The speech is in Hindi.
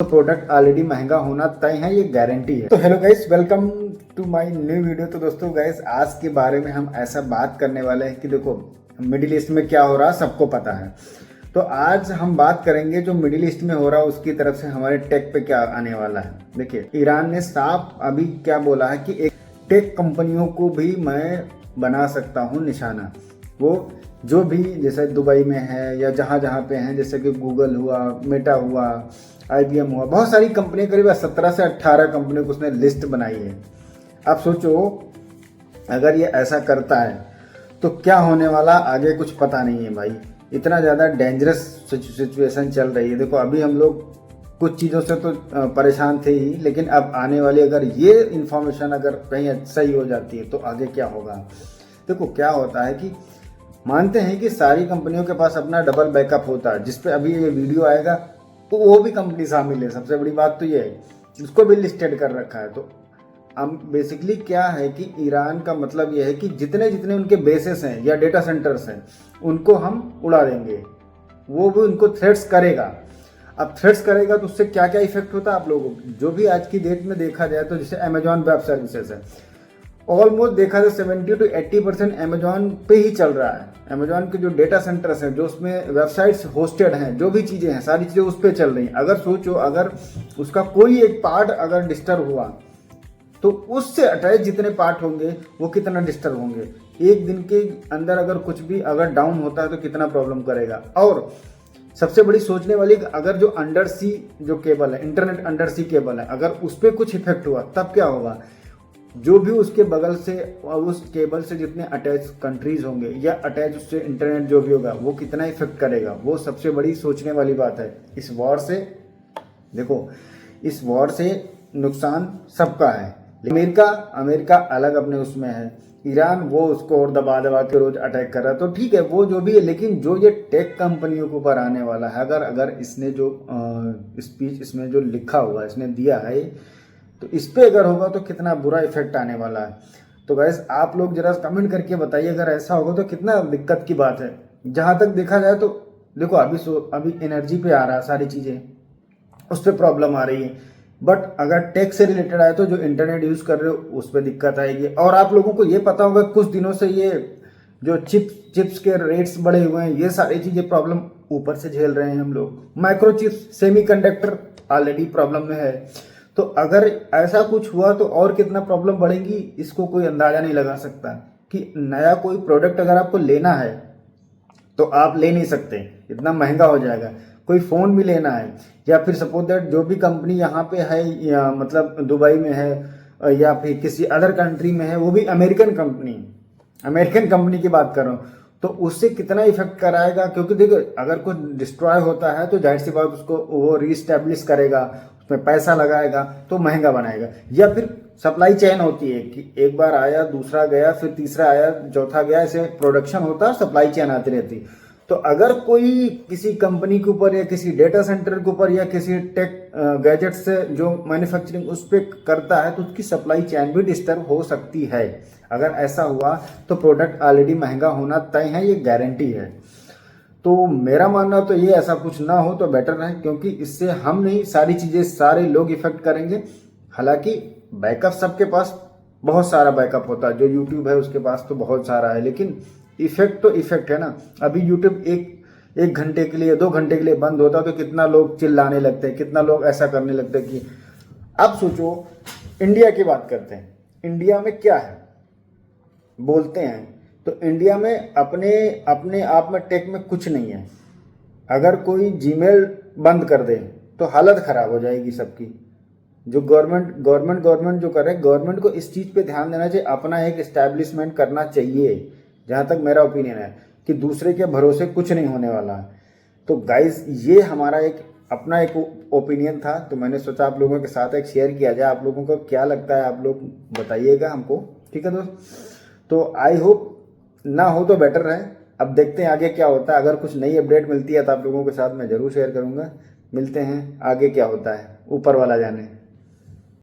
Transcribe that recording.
प्रोडक्ट ऑलरेडी महंगा होना तय है, ये गारंटी है। तो hello guys, welcome to my new video. तो दोस्तों गाइस, आज के बारे में हम ऐसा बात करने वाले हैं कि देखो मिडिल ईस्ट में क्या हो रहा है सबको पता है। तो आज हम बात करेंगे जो मिडिल ईस्ट में हो रहा है उसकी तरफ से हमारे टेक पे क्या आने वाला है। देखिए, ईरान ने साफ अभी क्या बोला है कि एक टेक कंपनियों को भी मैं बना सकता हूँ निशाना। वो जो भी जैसे दुबई में है या जहाँ जहाँ पे हैं, जैसे कि गूगल हुआ, मेटा हुआ, IBM हुआ, बहुत सारी कंपनी, करीब 17 से 18 कंपनियों को उसने लिस्ट बनाई है। आप सोचो अगर ये ऐसा करता है तो क्या होने वाला आगे कुछ पता नहीं है भाई। इतना ज़्यादा डेंजरस सिचुएशन चल रही है। देखो अभी हम लोग कुछ चीज़ों से तो परेशान थे ही, लेकिन अब आने वाली अगर ये इन्फॉर्मेशन अगर कहीं सही हो जाती है तो आगे क्या होगा। देखो क्या होता है कि मानते हैं कि सारी कंपनियों के पास अपना डबल बैकअप होता है, जिसपे अभी ये वीडियो आएगा तो वो भी कंपनी शामिल है। सबसे बड़ी बात तो ये है, उसको भी लिस्टेड कर रखा है। तो अब बेसिकली क्या है कि ईरान का मतलब ये है कि जितने जितने उनके बेसेस हैं या डेटा सेंटर्स हैं उनको हम उड़ा देंगे। वो भी उनको थ्रेट्स करेगा। अब थ्रेट्स करेगा तो उससे क्या क्या इफेक्ट होता है आप लोगों को, जो भी आज की डेट में देखा जाए तो जैसे अमेजॉन वेब सर्विसेज है, ऑलमोस्ट देखा जाए 70 to 80% अमेजॉन पे ही चल रहा है। अमेजॉन के जो डेटा सेंटर्स हैं, जो उसमें वेबसाइट्स होस्टेड हैं, जो भी चीज़ें हैं, सारी चीज़ें उस पर चल रही हैं। अगर सोचो अगर उसका कोई एक पार्ट अगर डिस्टर्ब हुआ तो उससे अटैच जितने पार्ट होंगे वो कितना डिस्टर्ब होंगे। एक दिन के अंदर अगर कुछ भी अगर डाउन होता है तो कितना प्रॉब्लम करेगा। और सबसे बड़ी सोचने वाली, अगर जो अंडर सी जो केबल है, इंटरनेट अंडर सी केबल है, अगर उस पर कुछ इफेक्ट हुआ तब क्या होगा। जो भी उसके बगल से उस केबल से जितने अटैच कंट्रीज होंगे या अटैच उससे इंटरनेट जो भी होगा वो कितना इफेक्ट करेगा, वो सबसे बड़ी सोचने वाली बात है। इस वॉर से देखो, इस वॉर से नुकसान सबका है। अमेरिका अलग अपने उसमें है, ईरान वो उसको और दबा दबा के रोज अटैक कर रहा है। तो ठीक है वो जो भी है, लेकिन जो ये टेक कंपनियों के ऊपर आने वाला है, अगर इसने जो स्पीच इसमें जो लिखा हुआ इसने दिया है तो इस पे अगर होगा तो कितना बुरा इफेक्ट आने वाला है। तो गाइस आप लोग जरा कमेंट करके बताइए अगर ऐसा होगा तो कितना दिक्कत की बात है। जहाँ तक देखा जाए तो देखो अभी एनर्जी पे आ रहा है, सारी चीज़ें उस पर प्रॉब्लम आ रही है। बट अगर टेक से रिलेटेड आए तो जो इंटरनेट यूज़ कर रहे हो उस पर दिक्कत आएगी। और आप लोगों को ये पता होगा कुछ दिनों से ये जो चिप्स के रेट्स बढ़े हुए हैं, ये सारी चीज़ें प्रॉब्लम ऊपर से झेल रहे हैं हम लोग। माइक्रोचिप्स, सेमीकंडक्टर ऑलरेडी प्रॉब्लम में है। तो अगर ऐसा कुछ हुआ तो और कितना प्रॉब्लम बढ़ेगी, इसको कोई अंदाजा नहीं लगा सकता। कि नया कोई प्रोडक्ट अगर आपको लेना है तो आप ले नहीं सकते, इतना महंगा हो जाएगा। कोई फ़ोन भी लेना है या फिर सपोज दैट जो भी कंपनी यहाँ पे है या मतलब दुबई में है या फिर किसी अदर कंट्री में है, वो भी अमेरिकन कंपनी की बात कर रहा हूँ, तो उससे कितना इफेक्ट कराएगा। क्योंकि देखो अगर कुछ डिस्ट्रॉय होता है तो जाहिर सी बात उसको वो रीस्टैब्लिश करेगा, उसमें पैसा लगाएगा तो महंगा बनाएगा। या फिर सप्लाई चेन होती है कि एक बार आया, दूसरा गया, फिर तीसरा आया, चौथा गया, ऐसे प्रोडक्शन होता है, सप्लाई चेन आती रहती। तो अगर कोई किसी कंपनी के ऊपर या किसी डेटा सेंटर के ऊपर या किसी टेक गैजेट से जो मैन्युफैक्चरिंग उस पर करता है तो उसकी सप्लाई चेन भी डिस्टर्ब हो सकती है। अगर ऐसा हुआ तो प्रोडक्ट ऑलरेडी महंगा होना तय है, ये गारंटी है। तो मेरा मानना तो ये ऐसा कुछ ना हो तो बेटर है, क्योंकि इससे हम नहीं सारी चीज़ें सारे लोग इफेक्ट करेंगे। हालांकि बैकअप सबके पास बहुत सारा बैकअप होता है, जो यूट्यूब है उसके पास तो बहुत सारा है, लेकिन इफेक्ट तो इफेक्ट है ना। अभी यूट्यूब एक घंटे के लिए 2 घंटे के लिए बंद होता तो कितना लोग चिल्लाने लगते हैं, कितना लोग ऐसा करने लगते हैं कि अब सोचो इंडिया की बात करते हैं। इंडिया में क्या है बोलते हैं तो इंडिया में अपने आप में टेक में कुछ नहीं है। अगर कोई जीमेल बंद कर दे तो हालत खराब हो जाएगी सबकी। जो गवर्नमेंट जो करे, गवर्नमेंट को इस चीज़ पे ध्यान देना चाहिए, अपना एक इस्टेब्लिशमेंट करना चाहिए। जहाँ तक मेरा ओपिनियन है कि दूसरे के भरोसे कुछ नहीं होने वाला है। तो गाइज ये हमारा अपना एक ओपिनियन था, तो मैंने सोचा आप लोगों के साथ एक शेयर किया जाए। आप लोगों को क्या लगता है आप लोग बताइएगा हमको, ठीक है दोस्त। तो आई होप ना हो तो बेटर है। अब देखते हैं आगे क्या होता है। अगर कुछ नई अपडेट मिलती है तो आप लोगों के साथ मैं ज़रूर शेयर करूँगा। मिलते हैं आगे क्या होता है, ऊपर वाला जाने।